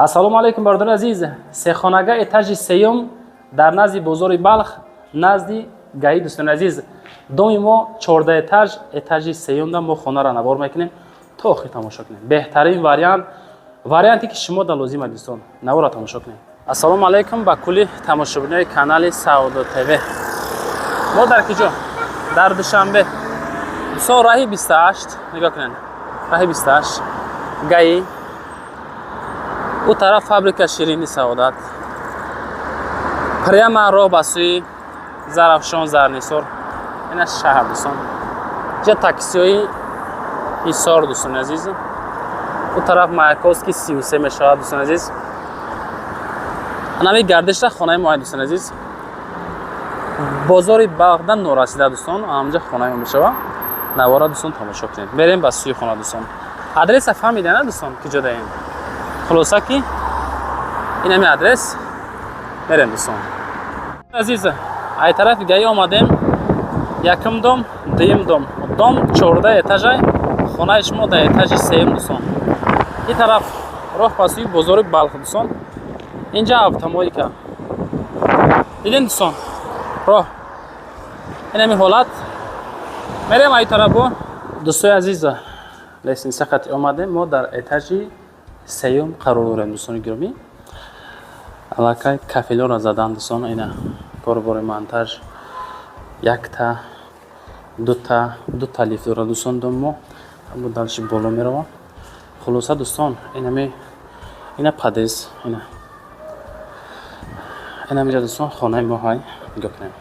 ассалому алайкум бардори азиз. Сехонага этажи сеюм дар назди бозори Балх, назди гаи дӯстони азиз. Доми мо 14 этаж, этажи сеюмда мо хонара навор мекунем то охир тамошо кунем. Беҳтарин варианте ки шумо да лозима дӯстон, навора тамошо кунем. Ассалому алайкум ба кулли тамошобинони канали Саудо ТВ. Мо дар киҷо? Дар Душанбе. Дӯстон раҳи 28, нигоҳ кунед. Раҳи 28 гаи. У тараф фабрика Ширини Саодат. Прямо роҳ ба суи Зарафшон Зарнисор. Ина шаҳр дӯстон. Ҷа таксиёи Ҳисор дӯстони азиз. У тараф Маяковский 33 мешавад дӯстони азиз. Нами гардишда хонаи мо дӯстони азиз. Бозори Бағдан норасида дӯстон, амҷа хонаи мо мешавад. Навора дӯстон тамошо кунед. Берем ба суи хона дӯстон. Адреса фаҳмида на дӯстон ки ҷо даем. Хулоса ки ин ҳами адрес мерем дӯстон. Азиз, ай тарафи гаи омадем. Якум дом, дуюм дом. Дом 14 этажай, хонаи шумо дар этажи 3 дӯстон. Ин тараф роҳ ба суи бозори Балх дӯстон. Инҷа автомойка. Дидем дӯстон. Роҳ. Ин ҳами ҳолат. Мерем ай тарафо. Дӯстони азиз, лесница хати омадем. Мо дар этажи 3 қарор дорем дӯстони гиромӣ. Аллакай кафелёра задан дӯстон. Ина корбори монтаж. Якта, дута лифт дорад дӯстон дом мо. Ҳамо далши боло меравам. Хулоса дӯстон, ина падез, ина ҷа дӯстон хонаи мо ҳай нигоҳ кунем.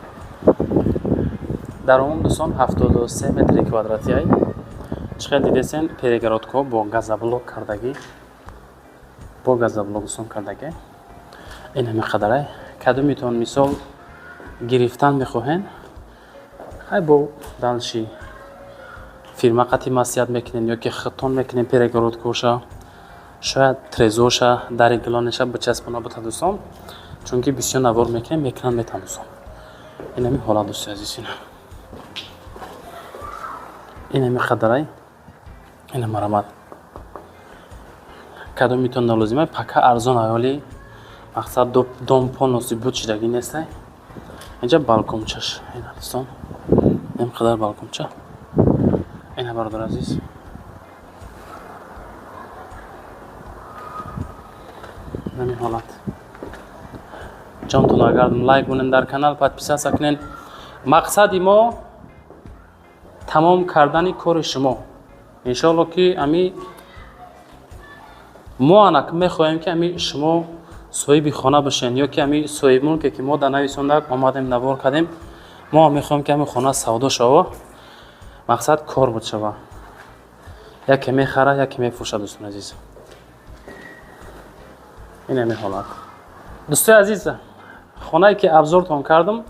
Дар умум дӯстон 73 метри квадрати ай. Чиқад дидесен перегородко бо газоблок кардагӣ. Бо газоблок дӯстон кардагӣ. Ина меқадарай. Кадомитон мисол гирифтан мехоҳен. Хай бо далши фирма қати маслиҳат мекунем ёки хитон мекунем перегородкоша. Шояд трезоша, дари гилонеша бичаспона бута дӯстон. Чунки бисёр навор мекунем, мекунам метам дӯстон. Ин ҳами ҳолат дӯстони азиз ина. Ин ҳами қадарай. Ина марамат. Кадомитон налозимай пака арзон аёли мақсад дом по носибут шидагӣ нестай. Инҷа балкончаш ина дӯстон. Ин қадар балконча. Ина бардор азиз. Ин ҳолат. Ҷамтон агардам лайк кунен дар канал, подписаться кунен. Мақсади мо тамом кардани кори шумо. Иншоалло ки ами мо анак мехоҳем ки ами шумо соҳиби хона бошен ёки ами соҳиби мулке ки мо дар нависондак омадем навор кардем. Мо мехоҳем ки ами хона савдо шава. Мақсад кор буд шава. Яке мехара, яке мефурша дӯстони азиз. Ин ҳами ҳолат. Дӯстони азиз, хонае ки абзортон кардам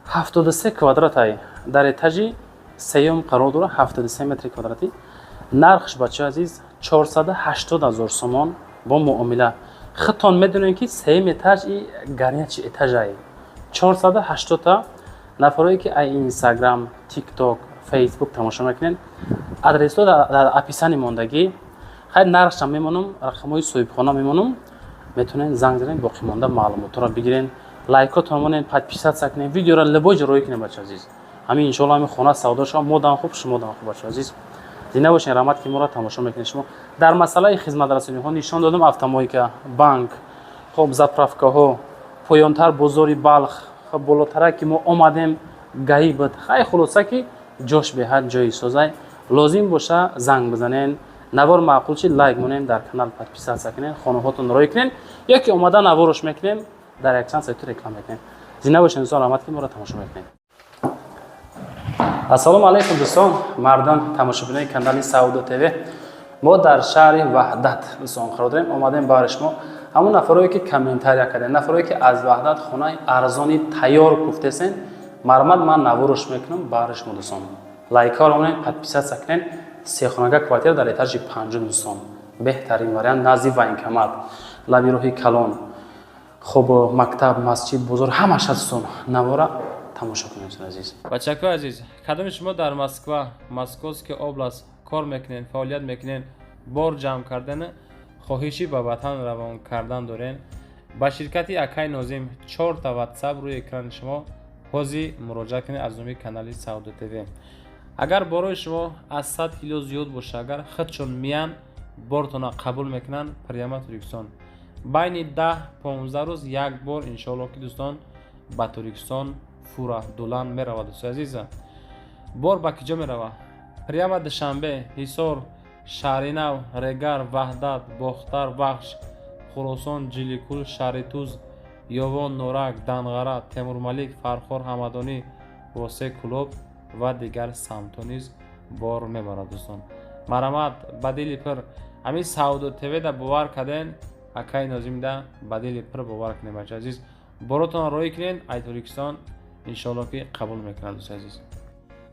73 квадратаи дар этажи 3 қарор дора. 73 метри квадрати. Нархш бачаҳои азиз 480 000 сомон бо муомила. Хитон медонем ки 3 этаж и гарячи этажай. 480 та нафарое ки ай Instagram, TikTok, Facebook тамошо мекунен. Адресҳо дар описани мондагӣ. Хай нархшам мемонам, рақамҳои соҳибхона мемонам. Метонен занг занен, боқӣ монда маълумотро бигирен. Лайкотон монен, подписаться кунен, видеоро любой ҷо роӣ кунен бачаҳо азиз. Ҳамин иншоалло ҳамин хона савдо шава, мо дан хуб, шумо дан хуб бачаҳо азиз. Зинда бошен, раҳмат ки моро тамошо мекунед шумо. Дар масъалаи хизматрасониҳо нишон додам автомойка, банк, хоб заправкаҳо, поёнтар бозори Балх, хоб болотара ки мо омадем гаи буд. Хай хулоса ки ҷош беҳад ҷои созай. Лозим боша занг бизанен. Навор маъқул чи лайк монем, дар канал подписаться кунен, хонаҳотон роӣ кунен ёки омада наворош мекунем, дар якчанд сайти реклама мекунем. Зинда бошен дӯстон, раҳмат ки моро тамошо мекунед. Ассалому алайкум дӯстон, мардан тамошобинони канали Саудо ТВ. Мо дар шаҳри Ваҳдат дӯстон қарор дорем. Омадем баҳри шумо. Ҳамон нафарое ки комментария кардем, нафарое ки аз Ваҳдат хонаи арзони тайёр гуфтесен, мармат ман наворош мекунам баҳри шумо дӯстон. Лайкаро монед, подписаться кунен. Сехонага квартира дар этажи 5 дӯстон. Беҳтарин вариант назди военкомат, лаби роҳи Калон, хоб мактаб, масҷид, бозор ҳамаша дӯстон. Навора тамошо кунем азиз. Бачакҳои азиз, кадоми шумо дар Москва, Московская область кор мекунен, фаъолият мекунен, бор ҷамъ карден, хоҳиши ба ватан равон кардан дорен, ба ширкати Акай Нозим 4 та WhatsApp рӯи экрани шумо ҳозир муроҷиат кунед аз номи канали Саудо ТВ. агар борои шумо аз 100 кило зиёд боша, агар худшон миян бортона қабул мекунанд, прямо Туркистон байни 10-15 рӯз як бор иншоалло ки дӯстон ба Туркистон фура дулан меравад. дӯстои азиза, бор ба киҷо меравад? прямо Душанбе, Ҳисор, Шаҳринав, Регар, Ваҳдат, Бохтар, Вахш, Хӯросон, Ҷиликул, Шаҳри Туз, Ёвон, Норак, Данғара, Темурмалик, Фархор, Ҳамадонӣ, Восе, Кулоб ва дигар самтҳо низ бор мебарад. дӯстон марамат ба дили пир ҳамин Саудо ТВ да бовар карден, Акай Нозим да ба дили пир бовар кунед. бачаи азиз, боротон роҳӣ кунед, ай Туркистон иншоалло ки қабул мекунад. дӯстои азиз,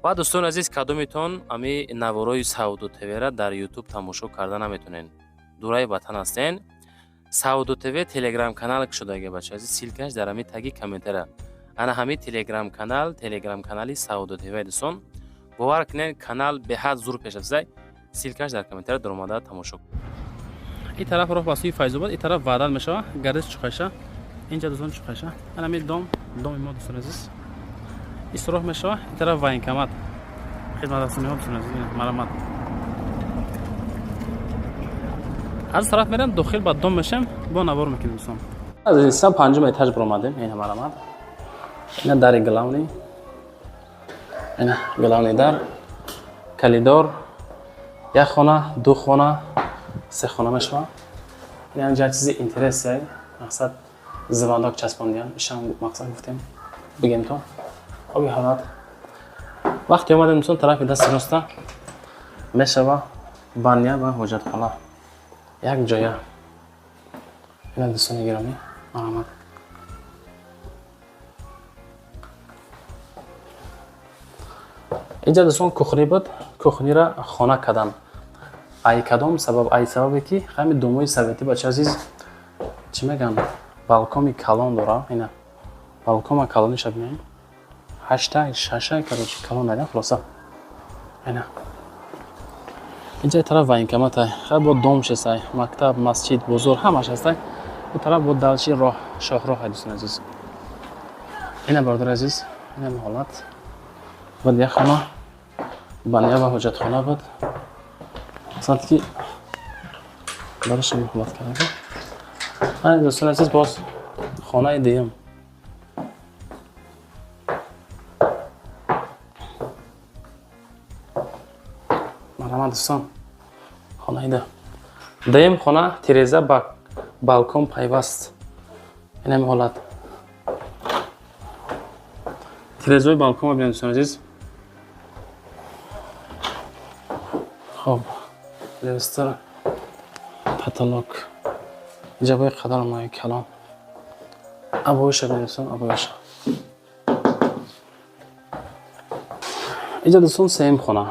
ва дӯстони азиз, кадомитон ами наворои Саудо ТВ-ра дар YouTube тамошо карда наметонен, дураи ватан ҳастен, Саудо ТВ телеграм канал шудаги бачаи азиз, силкаш дар ами таги комментара. ана ҳами телеграм канали Саудо ТВ. дӯстон бовар кунед, канал беҳад зур пеш аст. силкаш дар комментара дар омада тамошо. این طرف راه واسه فیض‌آباد، این طرف وعدت میشه گردش چخشه، اینجا دوستان چخشه. انا می دام ما دوستان عزیز این راه میشه، این طرف واین کمات خدمت هستم دوستان عزیز. مرامت از طرف میرم داخل بعد دام میشم با نوار میکنیم دوستان. از این پنجم ایتاژ برآمدیم. این مرامت، این در گلاونی، این گلاونی در کلیدار، یک خانه، دو خانه، سه خانه میشه. یعنی جای چیزی اینترسی مقصد زبانداک چسباندیم، ایشان مقصد گفتیم بگیم تو آبی حالات وقتی اومدیم دوستان طرف دست راست میشه بانیا و حجت خانه یک جایه. این دوستان گرامی مرحمت. اینجا دوستان کخنی بود، کخنی را خانه کردن. ای کدام سبب؟ ای سببی که همین دوموی سویتی بچه عزیز چی میگن بالکومی کلان داره. اینا بالکوم کلانش ببینید 8 6 کارش کلان داره خلاصه. اینا اینجا طرف واین کمات خیلی با دومش است، مکتب، مسجد، بزرگ همش هست. اون طرف با دلچی راه شاهراه دوستان عزیز. اینا برادر عزیز، اینا حالت بود یک خانه بنیه و حجت خانه بود. ساعت کی برایش مخالفت کرده. من دوستان عزیز باز خانه دیم. مرحمت دوستان، خانه ده دیم خانه تیرزه با بالکن پیوست. این هم حالت تیرزه بالکن ببینید دوستان عزیز. خب لیستر پتالوک اینجا باید قدر مای کلام ابوش بینیستون ابوش. اینجا دوستان سیم خونه.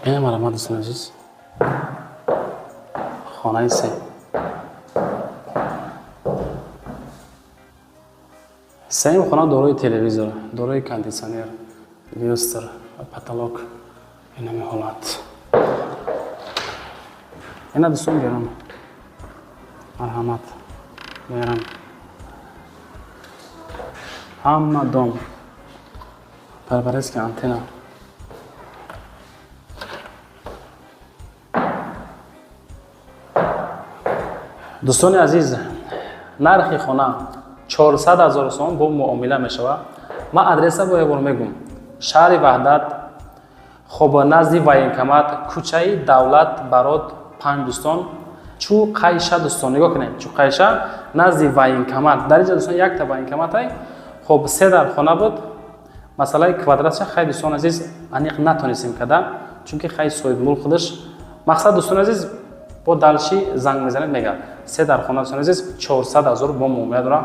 این مرامت دوستان عزیز خانه سیم. سیم خونه دارای تلویزیون، دارای کاندیسیونر، لیستر پتالوک. این همه حالت اینا دوستان گرم مرحمت بیارم همه دوم پرورش که انتینا. دوستان عزیز، نرخ خانه 400,000 سوم با معامله میشود. من آدرس با یه بار میگم، شهر وحدت، خب نزدی واینکمات، کوچه دولت برات 5 دوستان چو قایشه دوستان نگاه کنید. چو قایشه نزدی واینکمات در اینجا دوستان یک تا واینکمات های. خب 3 در خانه بود. مثلا کوادراتش خیلی دوستان عزیز انیق نتونستیم کردن چون که خیلی صاحب ملک خودش مقصد دوستان عزیز با دلشی زنگ میزنه میگه 3 در خانه دوستان عزیز 400,000 با معامله داره.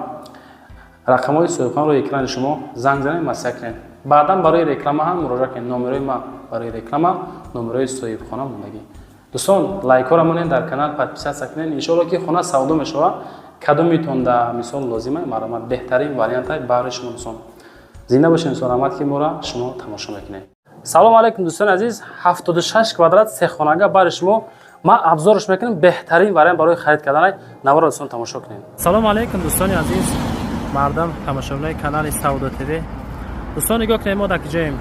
رقمای صاحبخانه رو اکران شما زنگ زنید مسئله کنید. بعدا برای رکلام هم مراجعه کنید. نمره ما برای رکلام نمره صاحبخانه موندگی. دوستان لایک ها را مونین، در کانال پادپیس کنین. ان شاء الله که خانه سودا میشه کدومیتون در مثال لازمه مرامت بهترین واریانت برای شما دوستان. زنده باشین سلامت که ما شما تماشا میکنید. سلام علیکم دوستان عزیز. 76 کوادرات سه خانگی برای شما ما ابزارش میکنم بهترین وارد برای خرید کردن نوار دوستان تماشا کنین. سلام علیکم دوستان عزیز، مردم تماشاچیان کانال سعودا تیوی. دوستان نگاه کنید، ما در کجاییم؟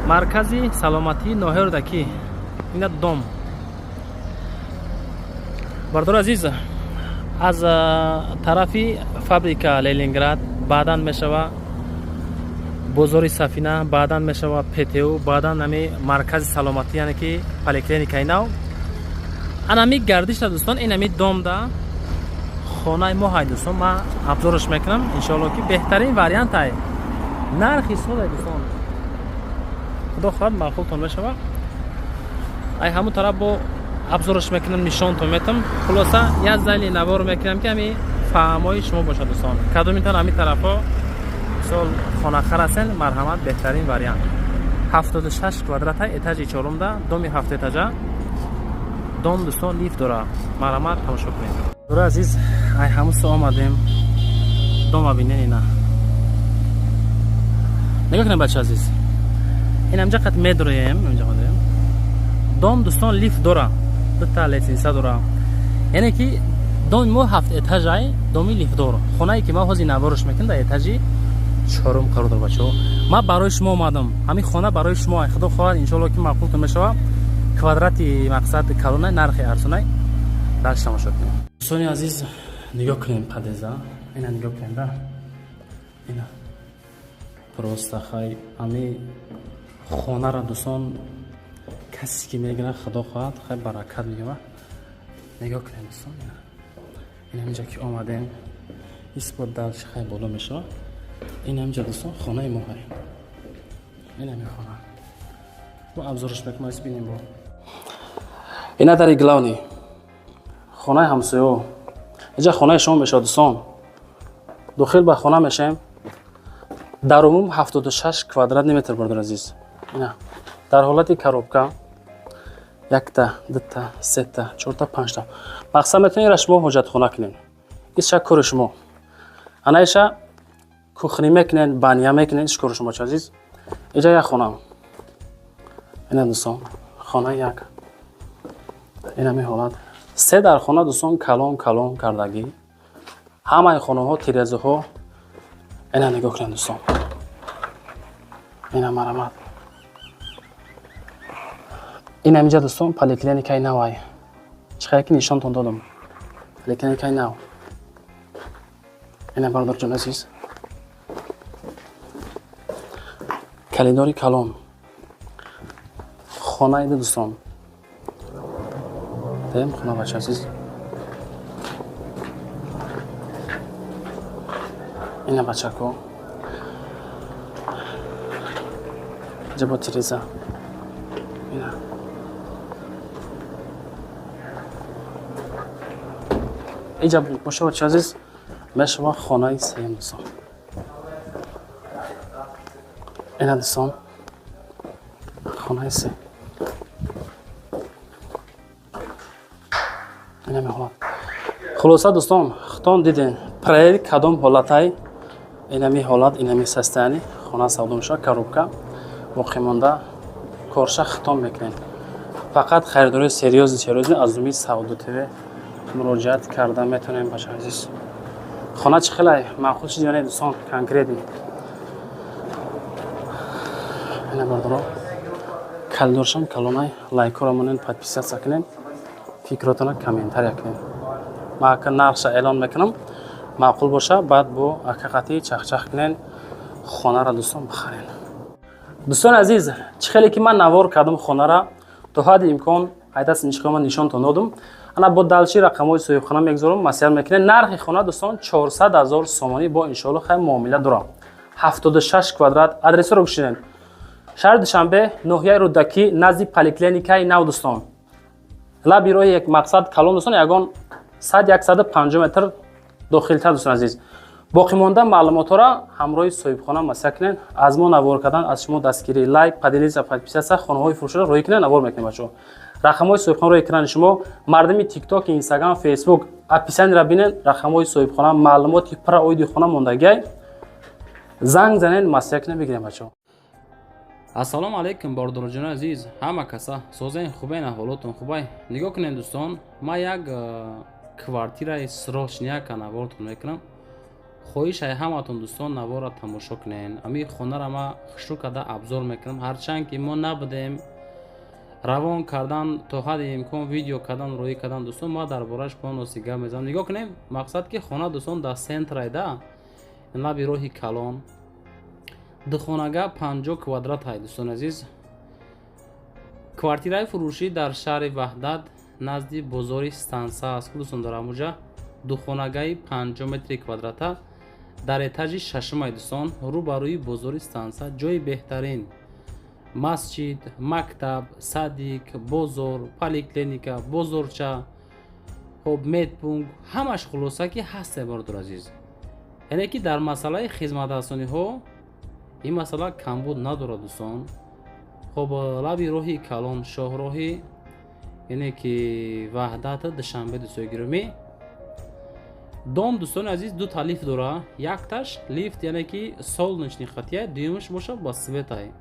مرکزی سلامتی ناهر دکی. اینا دوم. بردار عزیز، از طرفی فابریکا لنینگراد بعداً میشوه بازار سفینه، بعداً میشوه پتیو، بعداً نمی مرکز سلامتی یعنی که پلیکلینیکای نو. انمی گردش دوستان، اینمی دوم ده خانه ما های دوستان. ما ابزارش میکنم ان شاء الله که بهترین واریانت های نرخی سوده دوستان. خدا خواهد معقولتون بشوه. ای همون طرف با ابزارش میکنم نشانتون میتم. خلاصه یه زلی نوار میکنم که همی فهمای شما باشه دوستان. کدومیتون همی طرفا سال خانه خرسن مرحمت بهترین واریانت. 76 کوادرات های اتاج چهارم ده دومی 7 اتاجه دوم دوستان لیفت داره. مرحمت تماشا کنید. دور عزیز، ای همون سو آمدیم دوم ببینین. اینا نگاه کنید بچه عزیز، این همجا قد میدرویم اینجا قدیم دوم دوستان لیفت داره، دو تا لیسنس داره، یعنی که دوم مو 7 اتاجای دومی لیفت داره. خونه ای که ما حاضر نوارش میکنم در اتاجی چهارم قرار داره بچه‌ها. ما برای شما اومدم، همین خانه برای شما. خدا خواهد ان شاء الله که معقولتون بشه. کوادراتی مقصد کلونه نرخ ارزونه داشته تماشا کنید. دوستان عزیز نگاه کنید پدیزا. اینا نگاه کنید. اینا پروستا خای امی خانه را دوستان کسی که میگه خدا خواهد خیلی برکت میگه. نگاه کنید دوستان. اینا اینجا که اومدیم اسپورت دالش خیلی بالا میشه. این همینجا دوستان خانه ما هست. این همین خانه با ابزارش بکنم از بینیم. با اینا در گلاونی خانه همسایه. اینجا خانه شما میشه دوستان. داخل به خانه میشیم. در عموم 76 کوادرات متر بردار عزیز. اینا در حالت کروبکا یک تا دو تا سه تا چهار تا پنج تا مقصد میتونید را شما حاجت خانه کنین. این شکر شما انایشا کوخنی میکنین، بانیا میکنین. شکر شما چه عزیز. اینجا یک خانه. اینا دوستان خانه یک. این همی حالت سه در خانه دوستان کلام کردگی. همه خانه ها تیرزه ها. اینا نگاه کنین دوستان. اینا مرمت. این همینجا دوستان پلیکلینیکای نوای. چقدر که نشانتون دادم. پلیکلینیکای نو. اینا بردار جان عزیز. کلیداری کلام خانه ایده دوستان. دیم خانه بچه عزیز. اینه بچه کو اینجا با تریزه. اینه اینجا باشه بچه عزیز. میشه خانه سیم دوستان. اینا دوستان خانه سه. اینا می‌حالت. خلاصه دوستان خطان دیدین پریر کدام حالتای اینا می حالت اینا می سستانی خانه سودام شو کروبکا باقی مونده کارش ختم میکنین. فقط خریداری سریوز از دومی سعودا تیوی مراجعت کرده میتونین باشه عزیز. خانه چه خیلی معقول شد یعنی دوستان کنکریتی. اینا بردارو کلدورشم کلونای لایک رو منن подписаться سکنین. فکراتون کامنتاری کنین. ما که نقش اعلان میکنم معقول باشه بعد با حقیقتی چخ کنین خانه را دوستان بخرین. دوستان عزیز چه خیلی که من نوار کردم خانه را تا حد امکان ایداس نشانتون دادم. انا با دالچی رقمای صاحبخانه میگذارم مسئله میکنه. نرخ خانه دوستان 400,000 سومانی با ان شاء الله خیلی معامله دارم. 76 کوادرات. آدرس رو بشینین. شهر دوشنبه ناحیه رودکی نزدیک پلیکلینیکای نو دوستان. لا بیروی یک مقصد کلون دوستان یگان 100-150 متر داخلتر دوستان عزیز. باقی مانده معلومات را همراه صاحبخانه مسئله کنین. از ما نوار کردن از شما دستگیری لایک پدیلیز подписаться خانه‌های فروش را روی کنین نوار میکنیم بچه‌ها. رقم‌های صاحبخانه روی اکران شما مردمی تیک تاک اینستاگرام فیسبوک اپیسن را ببینید. رقم‌های صاحبخانه معلوماتی پر اویدی خانه موندگی زنگ زنین مسئله کنین بگیریم بچه‌ها. ассалому алайкум бордороҷони азиз, ҳама каса созаи хубен, аҳволотон хубай. Нигоҳ кунед дӯстон, ман як квартираи срочняка наворатон мекунам. хоҳишаи ҳаматон дӯстон навора тамошо кунед. Ами хонара ман хушрӯ карда абзор мекунам, ҳарчанд ки мо набудем равон кардан то ҳадди имкон видео кардан роӣ кардан дӯстон, ман дар борааш поноси гап мезанам. Нигоҳ кунед, мақсад ки хона дӯстон дар центрайда, лаби роҳи калон, духонага 50 квадрат ҳай дӯстон азиз. квартираи фурӯшӣ дар шаҳри Ваҳдат назди бозори станса аст. дӯстон дар ҳамуҷа духонагаи 50 метри квадрата дар этажи шашумай дӯстон, рӯ ба рӯи бозори станса, ҷои беҳтарин, масҷид, мактаб, садик, бозор, поликлиника, бозорча, хоб медпункт, ҳамаш хулоса ки ҳаст бардор азиз. яъне ки дар масъалаи хизматрасониҳо ин масъала камбуд надорад дӯстон. хоб лаби роҳи калон, шоҳроҳи яъне ки Ваҳдат душанбе дӯстои гиромӣ. дом дӯстони азиз дута лифт дора. якташ лифт яъне ки солнечный хатия, дуюмаш боша ба светай.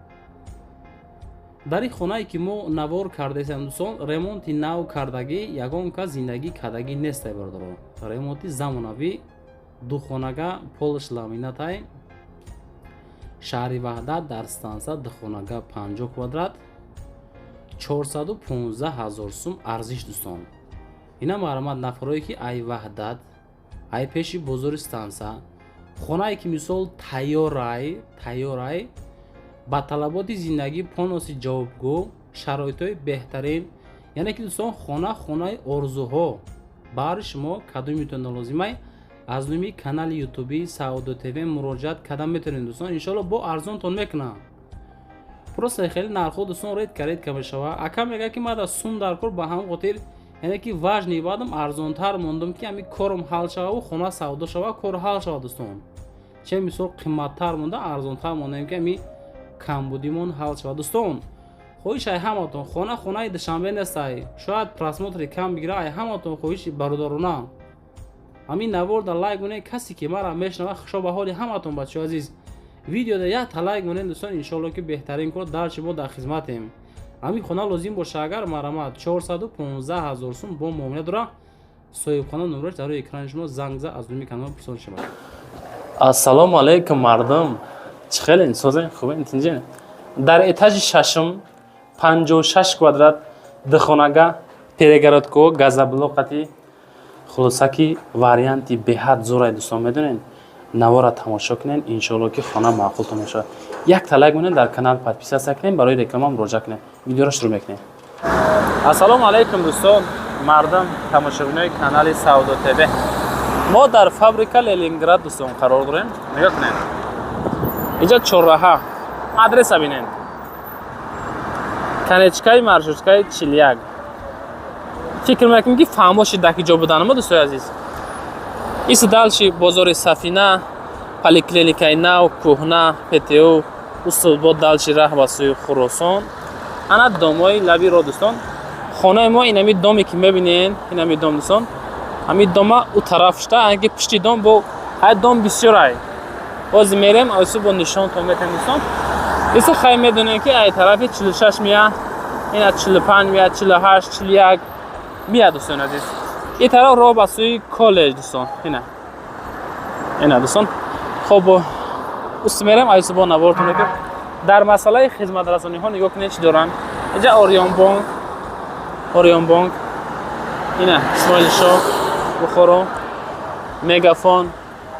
дар ин хонае ки мо навор кардаесам дӯстон, ремонти нав кардагӣ ягон кас зиндагӣ кардагӣ нестай бардоро. ремонти замонавӣ, духонага полиш ламинатай, шаҳри Ваҳдат дар станса, духонага 50 квадрат, 415 000 сум арзиш дӯстон. ина маърамат нафарое ки ай Ваҳдат, ай пеши бозори станса, хонае ки мисол тайёрай ба талаботи зиндагӣ поноси ҷавобгӯ, шароитҳои беҳтарин, яъне ки дӯстон хонаи орзуҳо. баъри шумо кадоми метавонед лозимай аз нӯми канали ютуби Саудо ТВ муроҷиат кардан метавонед дӯстон. иншоалло бо арзонтон мекунам. просто хеле нархҳо дӯстон редка мешава. ака мега ки ман дар сум дар кор ба ҳамон хотир, яъне ки важни баъдам арзонтар мондам ки ами корам ҳал шававу хона савдо шава, кор ҳал шава дӯстон. че мисол қимматтар монда, арзонтар мондем ки ами камбудимон ҳал шава дӯстон. хоҳишаи ҳаматон, хонаи душанбе нестай, шояд просмотри кам бигира, ай ҳаматон хоҳиши бародарона. ами навор дар лайк монед, касе ки мара мешнава, хушо ба ҳоли ҳаматон бачаҳои азиз. видеода якта лайк монед дӯстон, иншоалло ки беҳтарин кор дар шумо дар хизматем. ами хона лозим боша, агар маърамат 415 000 сум бо муомила дора. соҳибхона номераш дар рӯи экрани шумо занг зад аз нӯми канал пурсон шавад. ассалому алайкум мардум, чӣ хелен, созаи хубен, тинҷен. дар этажи шашум 56 квадрат духонага, перегородко, газоблокати, хулоса ки варианти беҳад зӯрай дӯстон медонед. навора тамошо кунед, иншоалло ки хона маъқултон мешавад. якта лайк монед, дар канал подписатсия кунед, барои реклама муроҷиа кунед. видеоро шурӯъ мекунем. ассалому алайкум дӯстон, мардум тамошобинои канали Саудо ТВ. мо дар фабрика Ленинград дӯстон қарор дорем. нигоҳ кунед, инҷа чорраҳа, адреса бинед, канечкаи маршруткаи 41. фикр мекунем ки фаҳмоши даки ҷо буданамо дӯстои азиз. иси далши бозори Сафина, поликлиникаи нав, кӯҳна, ПТУ, устодбод далши раҳ ба сӯи Хӯросон. ана домои лаби роҳ дӯстон. хонаи мо инами доме ки мебинед, инами дом дӯстон. ҳами дома у тараф шуда, анки пишти дом бо ҳай дом бисёрай. боз мерем айсу бо нишонтон метавонем дӯстон. иса хай медонем ки ай тарафи 46 меяд, ина 45 меяд, 48, 41 меяд дӯстон азиз. ин тараф роҳ ба сӯи коллеҷ дӯстон. ина дӯстон. хоб ус мерем айсу бо наворатон мекунем. дар масъалаи хизматрасониҳо нигоҳ кунед чӣ дорам. инҷа Орион банк, ина Исмоил Шоҳ, Бухоро, Мегафон,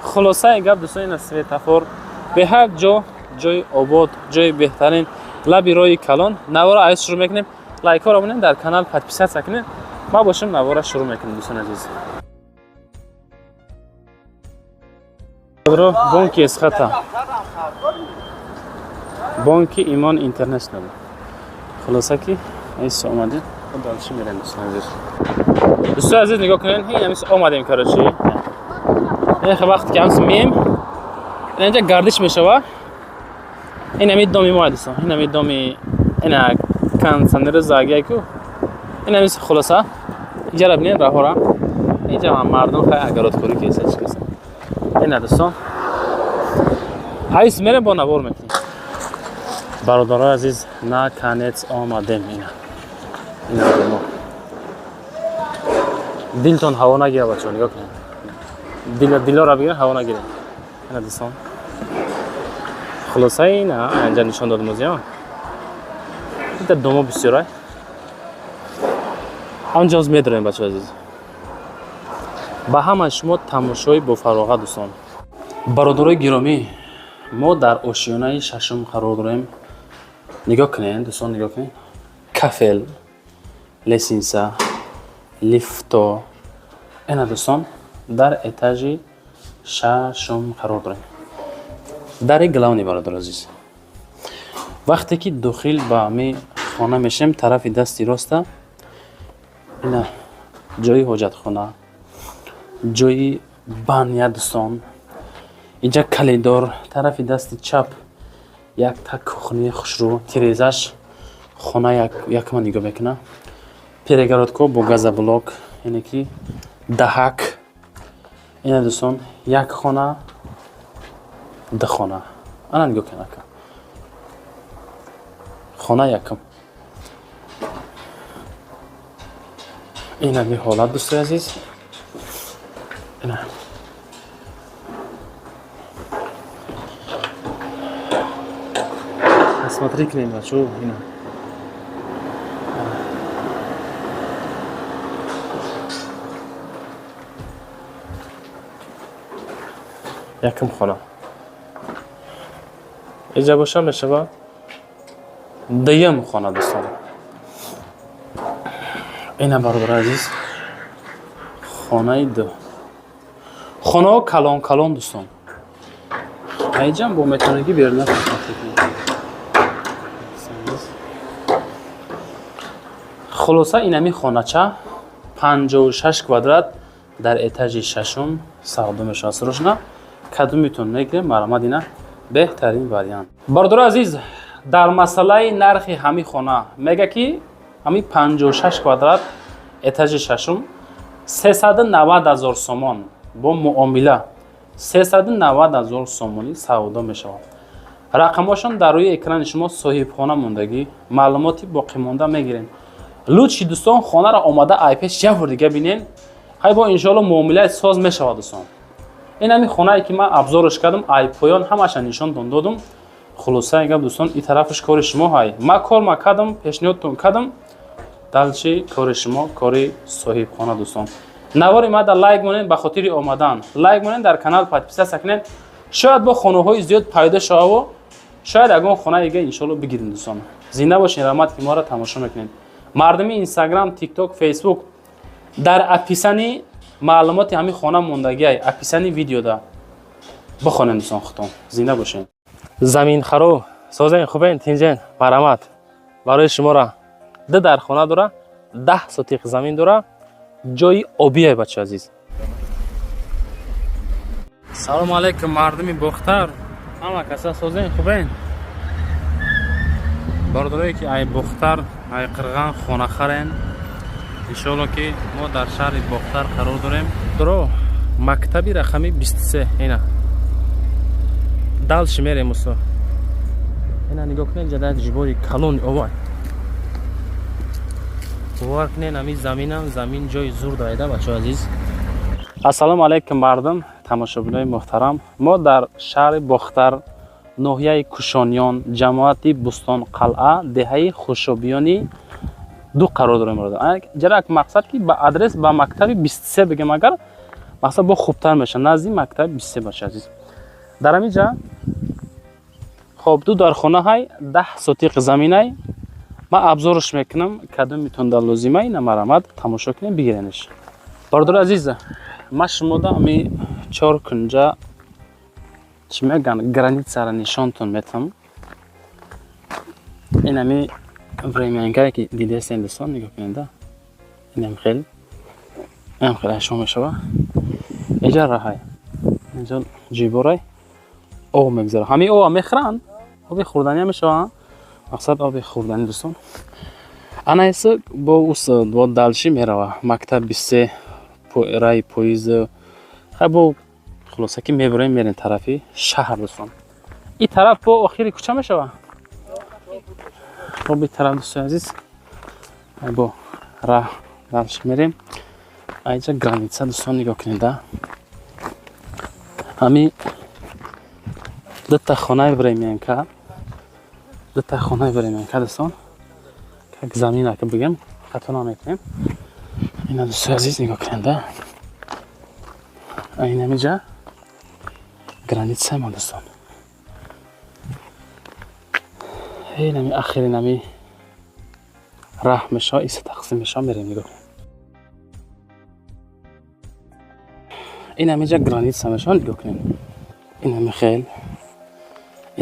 хулосаи гап дӯстон, ина светофор, беҳар ҷои обод, ҷои беҳтарин, лаби роҳи калон. навора айс шурӯъ мекунем. лайкҳоро монем, дар канал подписатсия кунед. ма бошем навора шурӯъ мекунем дӯстон азиз. бонки эсхата, бонки Имон Интернешнл. хулоса ки айс омадем, далши мерем дӯстон азиз. дӯстои азиз нигоҳ кунед, ҳамис омадем карочи. вақте ки ҳамис меем, инҷа гардиш мешава. инами доми мо дӯстон, инами доми ина кондитсионери загия ку. инамис хулоса. инҷара бинед раҳора. инҷа мардум хай агародхӯрӣ кеса чӣ кеса. ина дӯстон. айс мерем бо навор мекунем. برادرای عزیز наконец آمدیم. اینا ما دلتون هوا نگیره بچه‌ها نگاه کنید. دل را بگیرن هوا نگیره. اینا دوستان خلاصه اینا اینجا نشان دادم موزیا. این دومو بسیاره. آنجاز می‌داریم بچه‌ها عزیز. با همه شما تماشای با فراغت دوستان. برادرای گرامی ما در آشیانه ششم قرار داریم. نگاه کنین دوستان نگاه کنین. کافل لسینسا لیفتا اینا دوستان در اتاژ ششم قرار داریم. در گلاونی برادر عزیز. وقتی که داخل با می خانه میشیم طرف دستی راسته اینا جای حاجت خانه جای بانیا دوستان اینجا کلیدار طرف دست چپ یک تک کخنی خوشرو تیریزش خانه یک من نگاه بکنه پیرگرادکو با گاز بلوک یعنی که دهک اینا دوستان یک خانه ده خانه انا نگاه کنه خانه یکم اینا می حالت دوستای عزیز اینا смотри к ним, что هنا یکم خانه اینجا باشه میشه دیم خانه دوستان اینا برادر عزیز خانه دو خانه کلان کلان دوستان اینجا با متانگی بیرون خلاصه اینمی خانه چه 56 کвадрат در اتاژ ششم ساخته میشه سروشنا کدومتون میگه مرامد اینا بهترین واریانت برادر عزیز در مسئله نرخ همین خانه میگه که همین 56 کвадрат اتاژ ششم 390,000 سومان با معامله 390,000 سومانی سودا میشه. رقماشون در روی اکران شما صاحب خانه موندگی معلوماتی باقی مونده میگیرین. لطفاً دوستان خانه را آماده ایپش یه بار دیگه ببینین. های با ان شاء الله معامله ساز میشه دوستان. این همین خانه ای که من ابزارش کردم ای پایان همش نشون دادم. خلاصه میگم دوستان این طرفش کار شما های ما کار کردم پیشنهادتون کردم دلچی کار شما کاری صاحب خانه دوستان. نواری ما در لایک مونین به خاطر آمدن لایک مونین در کانال پادپیسه سکنین شاید با خانه های زیاد پیدا شه و شاید اگه خانه دیگه ان شاء الله بگیرین دوستان. زنده باشین رحمت که ما را تماشا میکنین. مردمی اینستاگرام تیک توک فیسبوک در اپیسانی معلومات همین خانه موندگی های اپیسانی ویدیو دا بخونین دوستان خودتون زنده باشین. زمین خرو سازین خوبین تینجین مرحمت برای شما را ده در خانه داره 10 سوتیق زمین داره جای آبیه بچه عزیز. سلام علیکم مردمی بختر همه کسا سازین خوبین برادرایی که ای بختر ای قرغان خانه خرین انشالله که ما در شهر بختر قرار داریم. درو مکتبی رقمی 23 اینا دال شمیره موسا اینا نگاه کنین جدا جباری کلون اوای باور کنین همین زمین جای زور دایده بچه عزیز. السلام علیکم مردم تماشاگرای محترم ما در شهر بختر ناحیه کوشانیان جماعتی بستان قلعه دهه خوشابیانی دو قرار داریم برادر. جرا مقصد که با آدرس با مکتب 23 بگم اگر مقصد با خوبتر میشه نزدیک مکتب 23 باشه عزیز. در همینجا خب دو در خانه های 10 سوتیق زمینه ما ابزارش میکنم کدوم میتون در لازمه اینا مرامت تماشا کنیم بگیرینش. برادر عزیز ما شما دا می 4 کنجا چی میگن گرانیت سر نشانتون میتم این همی وریمینگایی که دیده هستین دوستان نگاه کنید این هم خیلی اشون میشه اینجا راهی اینجا جیبورای او میگذاره همین او میخرن آب خوردنی میشه مقصد آب خوردنی دوستان. انا ایسا با اوس با دالشی میروه مکتب 23 رای پویز خب خلاصه که میبریم میرین طرفی شهر دوستان. این طرف با آخری کوچه میشه خب بی‌طرف دوستان عزیز با راه دارش میریم. اینجا گرانیتسا دوستان نگاه کنید. همی دو تا خانه بریم که دوستان که زمین که بگم خطا نمیکنیم. اینا دوستان عزیز نگاه کنید. این اینجا گرانیتسا ما دوستان. این همی آخرین همی راه میشه ایست تقسیم میشه میریم نگاه کنید. این همیجا گرانیتسا میشه نگاه کنید. این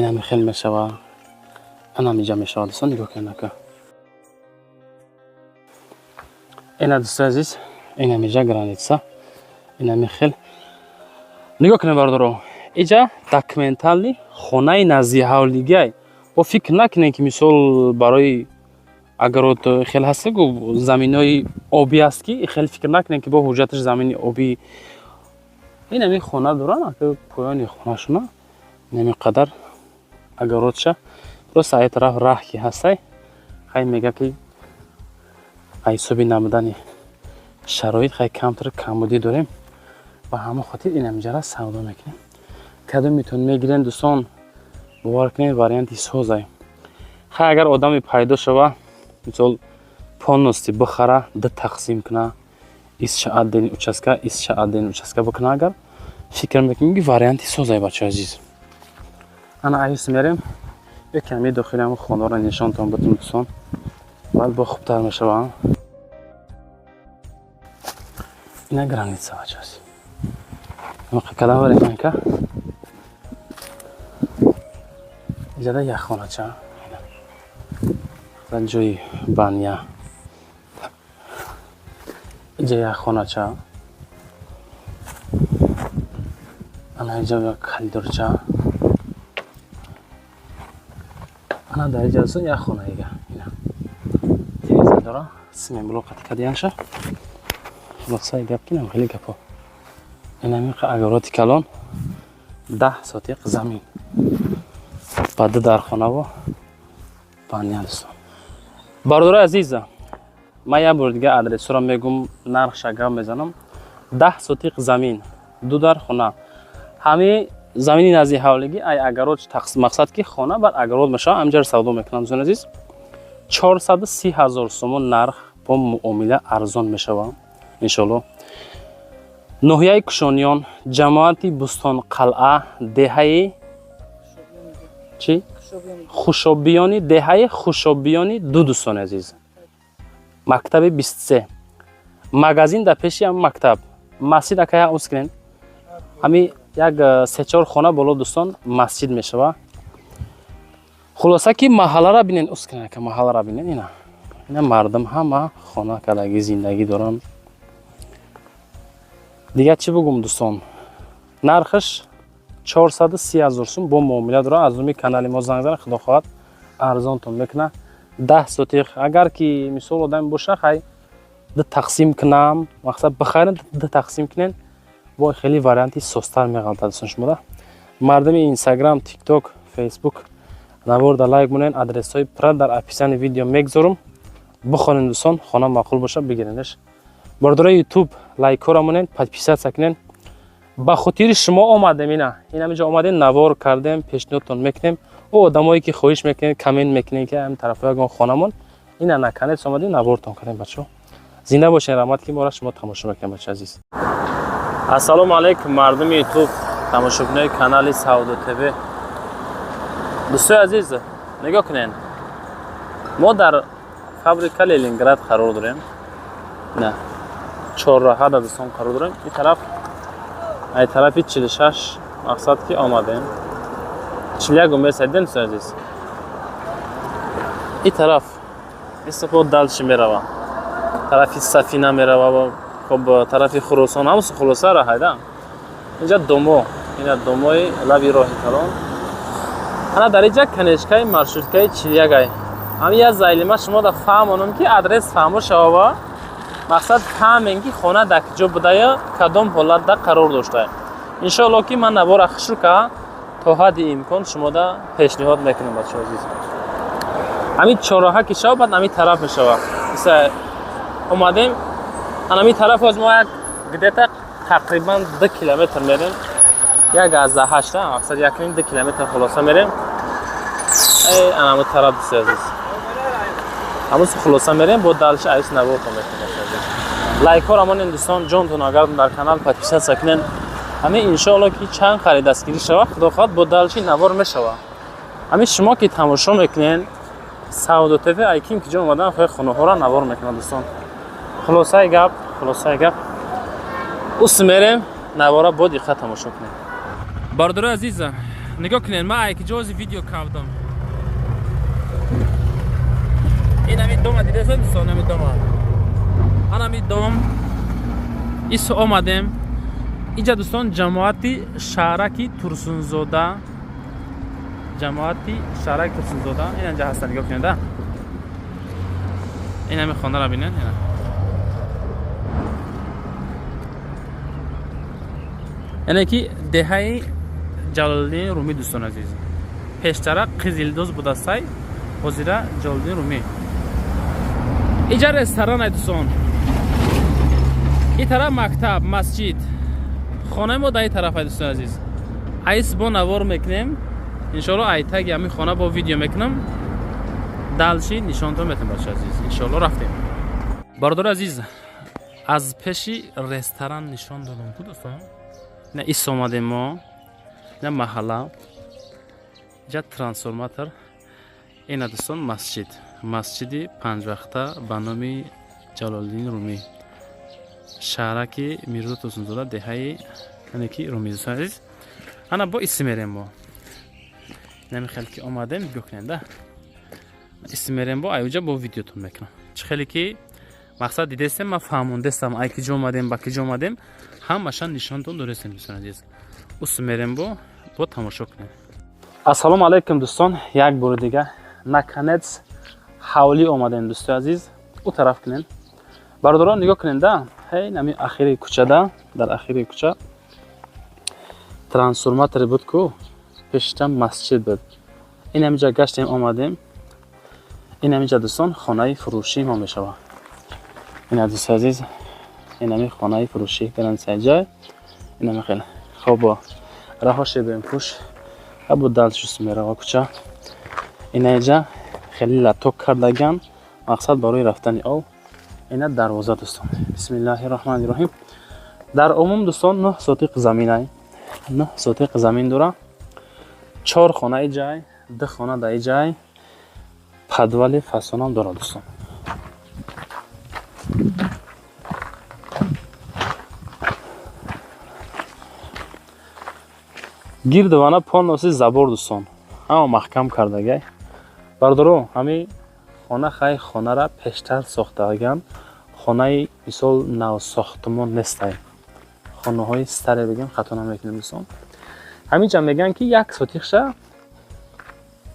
همی خیل میشه و این همیجا میشه دوستان نگاه کنید که این دوستان عزیز این همیجا گرانیتسا این همی خیل نگاه کنید بردارو. اینجا داکمنتالی خونه نزدیک حولیگی و فکر نکنید که مثال برای اگر خیلی هست گو زمینای آبی است که خیلی فکر نکنید که با حجتش زمین آبی این همی خونه دارن که پایان خونه شما نمی قدر اگر شه درست ای طرف راه که هسته خیلی میگه که ایسوبی نمودن شرایط خیلی کمتر کمبودی داریم و همه خاطر این همیجا را سودا میکنیم. کدوم میتون میگیرین دوستان باور کنید واریانتی سوزه. خیلی اگر آدمی پیدا شوه مثال پانوستی بخره ده تقسیم کنه ایسچه عدین اچسکه بکنه اگر فکر میکنیم که واریانتی سوزه بچه عزیز. انا ایس میریم یک کمی داخل همون خانه را نشان تان بتون دوستان ولی با خوبتر میشه. اینا گرانیتسا بچه عزیز. موقع کلا بریم که اینجا یک خانه چه جای بانیا اینجا یک خانه چه انا اینجا کلیدور چه انا در اینجا دوستان یک خانه ایگه تیزه داره سیمه بلوقت کدیان شه خلاصه گپ کنم خیلی گپا این همیقه اگراتی کلان 10 ساتیق زمین بعد در خانه و بانیا دوستان. برادر عزیز من یه بار دیگه ادرس رو میگم نرخ شگرم میزنم 10 ساتیق زمین دو در خانه همه زمینی نزدیک حوالگی ای اگرات تقسیم مقصد که خانه بر اگرات میشه امجر سودا میکنم دوستان عزیز 430,000 سوم نرخ با معامله ارزان میشه ان شاء الله. ناحیه کشانیان جماعتی بستان قلعه دهه چی خوشابیانی دهه خوشابیانی دو دوستان عزیز مکتب 23 مغازین در پیشی هم مکتب مسجد اکای اسکرین همی یک 3-4 خانه بالا دوستان مسجد میشه. خلاصه که محله را بینین اسکرین که محله را بینین اینا مردم همه خانه کدagi زندگی دارن دیگه چی بگم دوستان. نرخش 430,000 سوم با معامله داره. از روی کانال ما زنگ زدن خدا خواهد ارزان تون میکنه 10 ساتیق اگر که مثال آدم باشه خیلی ده تقسیم کنم مقصد بخیرن ده تقسیم کنین با خیلی واریانتی سستر میغلطه دوستان شما. مردم اینستاگرام تیک توک فیسبوک نبرد لایک مونین ادرس های پرد در اپیسان ویدیو میگذارم بخونین دوستان خانه معقول باشه بگیرینش. برادر یوتیوب لایک ها را مونین پیشنهاد سکنین با خاطر شما آمدیم این همینجا آمدین نوار کردیم پیشنهادتون میکنیم او آدمایی که خواهش میکنین کامنت میکنین که هم طرفای خانمون اینا نکنید آمدین نوارتون کردیم بچه‌ها. زنده باشین رحمت که ما را شما تماشا میکنین بچه عزیز. السلام علیکم مردم یوتیوب تماشاگران کانال سعودو تیوی. دوستان عزیز نگاه کنین ما در فابریکه لنینگراد قرار داریم. نه 4 راه در دوستان قرار داریم. این طرفی 46 مقصد که آمدیم 41 میسیدین دوستان عزیز. این طرف استفاده دلش میروه طرفی سفینه میروه و خب طرفی خراسان هم خلاصه راه هایده. اینجا دومو اینا دوموی لبی راه کلان انا در اینجا کنشکای مرشدکای 41 همین از زایلما شما دا فهمونم که ادرس فهمو شوا مقصد فهمین که خانه در کجا بوده یا کدام حالت در قرار داشته. ان شاء الله که من نبار اخشو که تا حد امکان شما دا پیشنهاد میکنم بچه عزیز. همین چهارراه که شو بعد همین طرف شو مثلا اومدیم همین طرف از ما گدیتا تقریبا 2 کیلومتر میریم 1.8 اکثر 1.5 کیلومتر خلاصه میریم ای انا طرف دوست عزیز همون خلاصه میریم با دالش ایس نبود میکنیم لایک ها رمان دوستان جانتون اگر در کانال پادپیسه سکنین همین ان شاء الله که چند خرید دستگیری شود خدا خواهد با دالچی نوار میشود همین شما که تماشا میکنین سعود و تفی ایکیم که جا اومدن خیلی خونه ها را نوار میکنن دوستان خلاصه گپ اوس میریم نوارا با دقت تماشا کنین باردار عزیز نگاه کنین ما ایک جوزی ویدیو کردم این همین دوم دیده است دوستان همین دوم همین دوم ایسو آمدیم اینجا دوستان جماعتی شهرکی ترسونزاده این اینجا هستن نگاه کنید این همین خانه را بینن یعنی که دهه جلالالدین رومی دوستان عزیز پیشتر قزلدوز بوده سای حضیره جلالالدین رومی اینجا رستوران دوستان این طرف مکتب مسجد خانه ما در این طرف دوستان عزیز ایس با نوار میکنیم انشالله ایتگ همین خانه با ویدیو میکنم دالشی نشانتون میتونم باشه عزیز انشالله رفتیم باردار عزیز از پیشی رستوران نشان دادم تو دوستان نه ایس اومده ما نه محله جا ترانسفورماتور این دوستان مسجدی 5 وقته به نام جلالالدین رومی شهرکی میرزا توسنزاده دهه یعنی رومی دوستان عزیز انا با اسم میریم ما نمی خیلی که آمدیم بکننده اسم میریم با ایوجا با ویدیوتون میکنم چه خیلی که مقصد دیدستم ما فهمونده استم ای که جا اومدیم با که جا اومدیم همشان نشانتون درستیم دوستان عزیز اسم میریم با تماشا کنیم السلام علیکم دوستان یک بار دیگه نکنید حوالی اومدین دوستان عزیز او طرف کنین برادران نگاه کنین ده هی نمی اخیری کوچه ده در اخیری کوچه ترانسفورماتور بود کو پیشتم مسجد بود این همینجا گشتیم آمدیم این همینجا دوستان خانه فروشی ما میشود این دوست عزیز این همین خانه فروشی کردن سجای این همین خیلی خوب راهاش بریم پوش ابو دالش میره کوچه این اینجا خیلی لطک کردگان مقصد برای رفتن او اینا دروازه دوستان بسم الله الرحمن الرحیم در عموم دوستان 9 سوتیق زمین 9 سوتیق زمین داره 4 خانه جای 2 خانه در جای پدوال فسان هم داره دوستان گیردوانه پانوسی زبور دوستان اما محکم کردگی بردارو همین خانه را پیشتر ساخته اگن خانه مثال نو ساختمان نیسته خانه های ستره بگیم خطا نمیکنیم دوستان همینجا میگن که یک سوتیقشه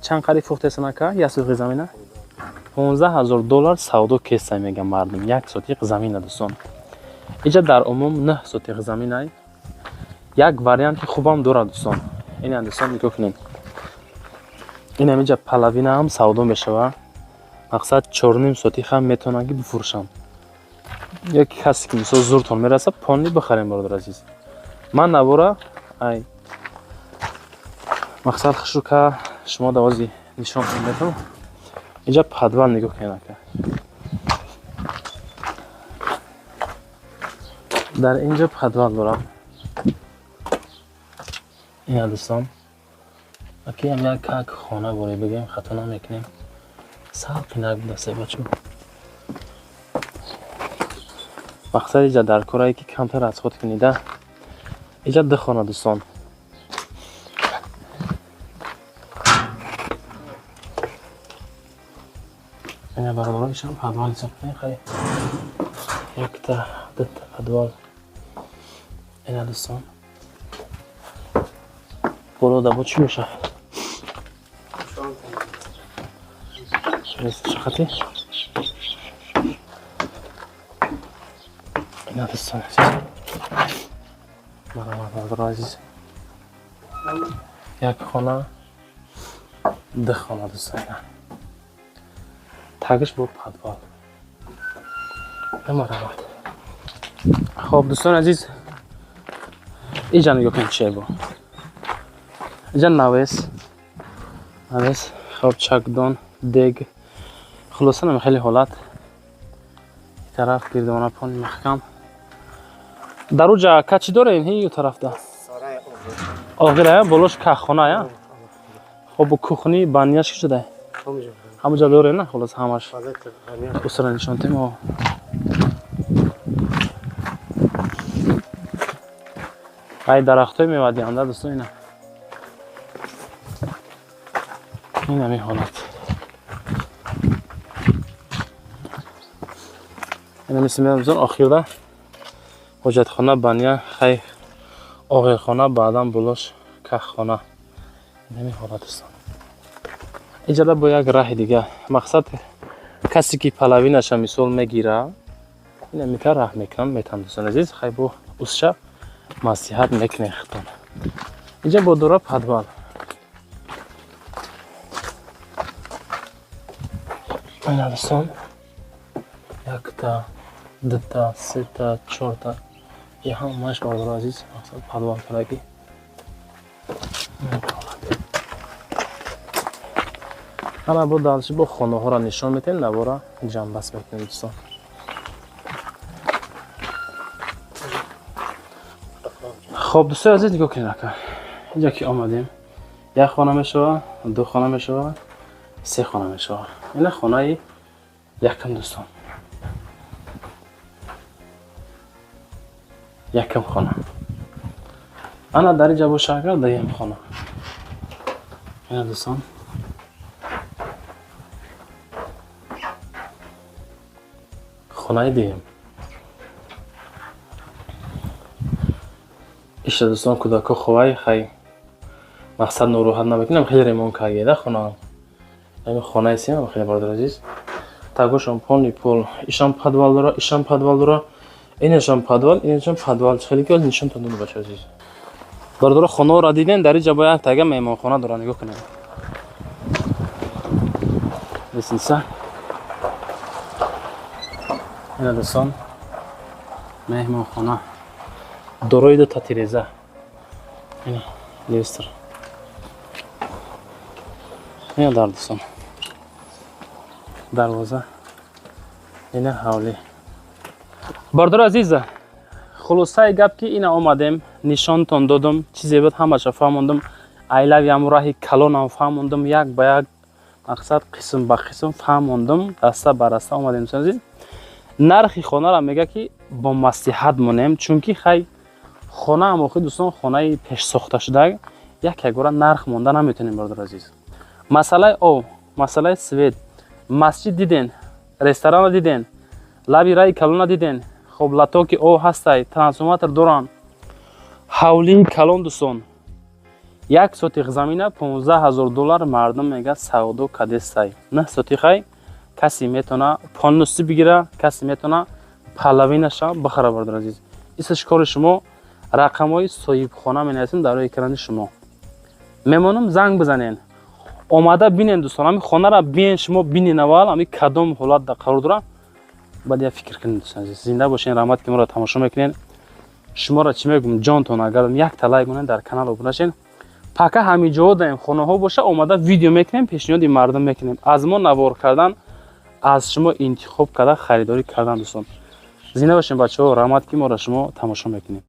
چند قریب فروخته سنکه یک سوتیق زمینه $15,000 سودا کیسته میگن مردم یک سوتیق زمینه دوستان اینجا در عموم 9 سوتیق زمینه یک واریانت خوبم داره دوستان این دوستان نگاه کنین این همینجا پلاوینه هم سودا میشه مقصد 4.5 سوتیق هم میتونن که بفروشم یک کسی که مثلا زورتون میرسه پانی بخریم برادر عزیز من نبوره ای مقصد خشو که شما دوازی نشان میدم اینجا پدوال نگاه کنید در اینجا پدوال دارم این دوستان اکی هم یک کاک خانه باری بگیم خطا نمیکنیم سال کنار بوده سه بچو مقصد اینجا در کورایی که کمتر از خود کنیده اینجا 2 خانه دوستان این برابرایشان پدوال حساب کنیم خیلی یک تا 2 تا پدوال این دوستان برو دبا چی میشه چقدر این دوستان برابر عزیز یک خانه 2 خانه دوستان тагиш бо подвал. Намарамад. Хоб дӯстон азиз, инҷа нигоҳ кунед чӣ бо. Инҷа навес. Хоб чакдон, дег. Хулоса нами хеле ҳолат. Тараф гирдона пони маҳкам. Дар уҷа качи дорем ҳи ю тарафда? Огира болош каххона я? Хоб кухни банияш ки шуда? Ҳамуҷа дорем на хулос ҳамаш. Усра нишонтем о. Ай дарахтой мевадианда дӯстон ина. Ина ми ҳолат. Ина мисли мебзон охирда ҳоҷатхона бания хай оғилхона баъдан булош каххона. Ина ми ҳолат дӯстон. Иҷада бо як раҳи дига мақсад касе ки палавинаша мисол мегира ина мита раҳ мекунам метам дӯстон азиз хай бо усша маслиҳат мекунем хитон. Инҷа бо дора подвал. Ина дӯстон якта, дута, сета, чорта. Я ҳамаш бардор азиз мақсад подвал караги. Ана бо далши бо хонаҳоро нишон метем навора ҷамъбаст мекунем дӯстон. خب دوستان عزیز نگاه کنید اکا اینجا که آمدیم یک خانه میشود، دو خانه میشود، سه خانه میشود. این خانه یکم دوستان، یکم خانه. انا در اینجا با شکر دیم خانه. این دوستان خانه دیم. ایش دوستان کودک خوای خی مقصد نوروحت نمیکنم خیلی ریمون کاریه خونه این خانه ایستیم خیلی برادر عزیز تاگوشم پونی پول ایشان پادوال داره ایشان پادوال داره اینشان پادوال اینشان پادوال خیلی که نشون تندون باشه عزیز برادر خونه را دیدن در اینجا باید تاگه مهمان خانه داره نگاه کنید بسیار این دوستان مهمان خانه دورای دو تاتیرزه این لیستر این در دوستان دروازه این حولی بردار عزیز خلاصه گپ که اینا آمدیم نشان تون دادم چیزی بود همش فهموندم ایلاوی هم راهی کلون هم فهموندم یک با یک مقصد قسم به قسم فهموندم دسته بر دسته آمدیم عزیز نرخی خانه را میگه که با مصلحت مونیم چون که خی خانه هم آخه دوستان خانه پیش ساخته شده یک گوره نرخ مونده نمیتونیم برادر عزیز مسئله او مسئله سوید مسجد دیدین رستوران دیدین لبی رای کلون دیدین خب لاتوک او هسته ترانسفورماتور دوران حولی کلون دوستان یک سوتیق زمینه 15000 دلار مردم میگه سعودو کدستای نه سوتیقای کسی میتونه پانوسی بگیره کسی میتونه پلوینش بخره برادر عزیز ایسش کار شما رقمای صاحب خانه مینویسین در روی اکران شما میمونم زنگ بزنین اومده ببینین دوستان همین خانه را بیاین شما ببینین اول همین کدام حالت در قرار داره بعد یا فکر کنین دوستان زنده باشین رحمت که ما را تماشا میکنین شما را چی میگم جانتون اگر یک تا لایک کنین در کانال ابونه شین پاکه همین جا داریم خانه ها باشه اومده ویدیو میکنیم پیشنهاد مردم میکنیم از ما نوار کردن از شما انتخاب کردن خریداری کردن دوستان زنده باشین بچه‌ها رحمت که ما را شما تماشا میکنیم